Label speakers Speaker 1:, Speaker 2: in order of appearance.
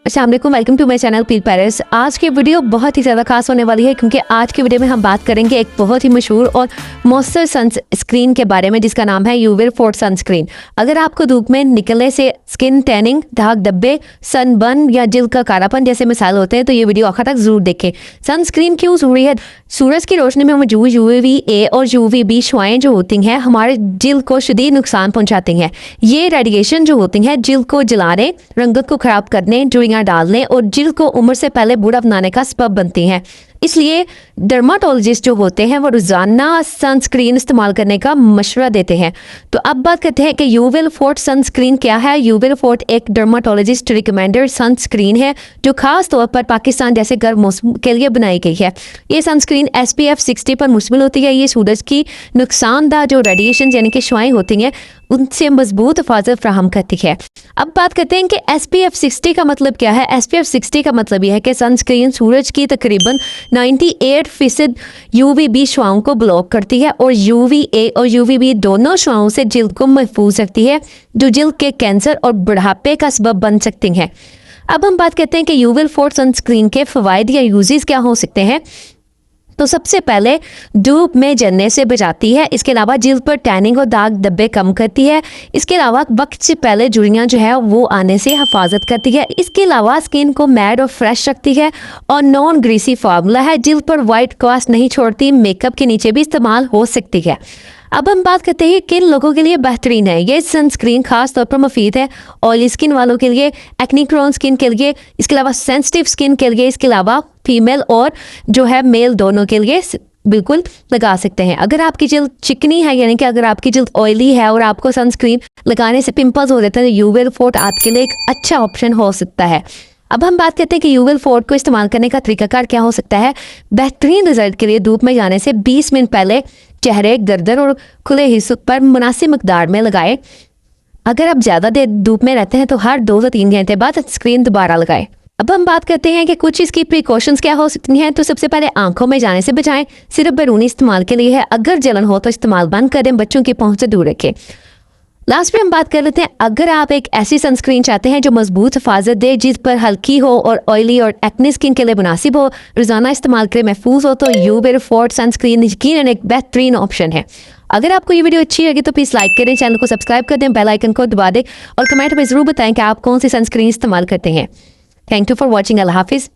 Speaker 1: अस्सलाम वालेकुम, welcome to my channel Peel Paris. आज की वीडियो बहुत ही ज़्यादा खास होने वाली है क्योंकि आज की वीडियो में हम बात करेंगे एक बहुत ही मशहूर और मौसर सनस्क्रीन के बारे में जिसका नाम है यूविल फोर्ट सनस्क्रीन। अगर आपको धूप में निकलने से स्किन टैनिंग, दाग धब्बे, सनबर्न या जिल्द का कालापन जैसे मिसाल होते हैं तो ये वीडियो आखिर तक जरूर देखें। सनस्क्रीन क्यों ज़रूरी है? सूरज की रोशनी में मौजूद UVA और UVB शुआएं जो होती हैं हमारे जिल्द को शदीद नुकसान पहुंचाती हैं। ये रेडिएशन जो होती हैं जिल्द को जलाने, रंगत को ख़राब करने, जुड़ियाँ डालने और जिल्द को उम्र से पहले बूढ़ा बनाने का सबब बनती हैं। इसलिए डर्माटोलॉजिस्ट जो होते हैं वो रोज़ाना सनस्क्रीन इस्तेमाल करने का मशवरा देते हैं। तो अब बात करते हैं कि यूविल फोर्ट सनस्क्रीन क्या है। यूविल फोर्ट एक डर्माटोलॉजिस्ट रिकमेंडेड सनस्क्रीन है जो खास तौर पर पाकिस्तान जैसे गर्म मौसम के लिए बनाई गई है। ये सनस्क्रीन SPF 60 पर मुश्तमिल होती है। ये सूरज की नुकसानदा जो रेडिएशन यानी कि शुआएं होती हैं उनसे मजबूत हिफाजत फ्राहम करती है। अब बात करते हैं कि SPF 60 का मतलब क्या है। SPF 60 का मतलब यह है कि सनस्क्रीन सूरज की तकरीबन 98% UVB शुआओं को ब्लॉक करती है और UVA और UVB दोनों शुआओं से जिल्द को महफूज रखती है जो जिल्द के कैंसर और बुढ़ापे का सबब बन सकती हैं। अब हम बात करते हैं कि यूविल फोर्ट सनस्क्रीन के फ़वाइद या यूजेस क्या हो सकते हैं। तो सबसे पहले धूप में जलने से बचाती है। इसके अलावा जिल्द पर टैनिंग और दाग धब्बे कम करती है। इसके अलावा वक्त से पहले जुड़ियाँ जो है वो आने से हिफाजत करती है। इसके अलावा स्किन को मैट और फ्रेश रखती है और नॉन ग्रीसी फार्मूला है। जिल्द पर वाइट कास्ट नहीं छोड़ती, मेकअप के नीचे भी इस्तेमाल हो सकती है। अब हम बात करते हैं किन लोगों के लिए बेहतरीन है। ये सनस्क्रीन खास तौर पर मुफीद है ऑयली स्किन वालों के लिए, एक्ने प्रोन स्किन के लिए, इसके अलावा सेंसिटिव स्किन के लिए, इसके अलावा फीमेल और जो है मेल दोनों के लिए बिल्कुल लगा सकते हैं। अगर आपकी जिल्द चिकनी है यानी कि अगर आपकी जिल्द ऑयली है और आपको सनस्क्रीन लगाने से पिंपल्स हो जाते हैं तो यूविल फोर्ट आपके लिए एक अच्छा ऑप्शन हो सकता है। अब हम बात करते हैं कि यूविल फोर्ट को इस्तेमाल करने का तरीकाकार क्या हो सकता है। बेहतरीन रिजल्ट के लिए धूप में जाने से 20 मिनट पहले चेहरे, गर्दन और खुले हिस्सों पर मुनासिब मकदार में लगाएं। अगर आप ज़्यादा देर धूप में रहते हैं तो हर 2 से 3 घंटे बाद स्क्रीन दोबारा लगाएं। अब हम बात करते हैं कि कुछ इसकी प्रिकॉशंस क्या हो सकती हैं। तो सबसे पहले आंखों में जाने से बचाएं। सिर्फ बैरूनी इस्तेमाल के लिए है। अगर जलन हो तो इस्तेमाल बंद करें। बच्चों की पहुंच से दूर रखें। लास्ट में हम बात कर लेते हैं अगर आप एक ऐसी सनस्क्रीन चाहते हैं जो मजबूत हिफाजत दे, जिस पर हल्की हो और ऑयली और एक्ने स्किन के लिए मुनासिब हो, रोजाना इस्तेमाल के लिए महफूज हो, तो यूविल फोर्ट सनस्क्रीन यकीनन एक बेहतरीन ऑप्शन है। अगर आपको ये वीडियो अच्छी लगी तो प्लीज़ लाइक करें, चैनल को सब्सक्राइब कर दें, बेल आइकन को दबा दें और कमेंट में ज़रूर बताएं कि आप कौन सी सनस्क्रीन इस्तेमाल करते हैं। Thank you for watching. अल्लाह हाफिज़।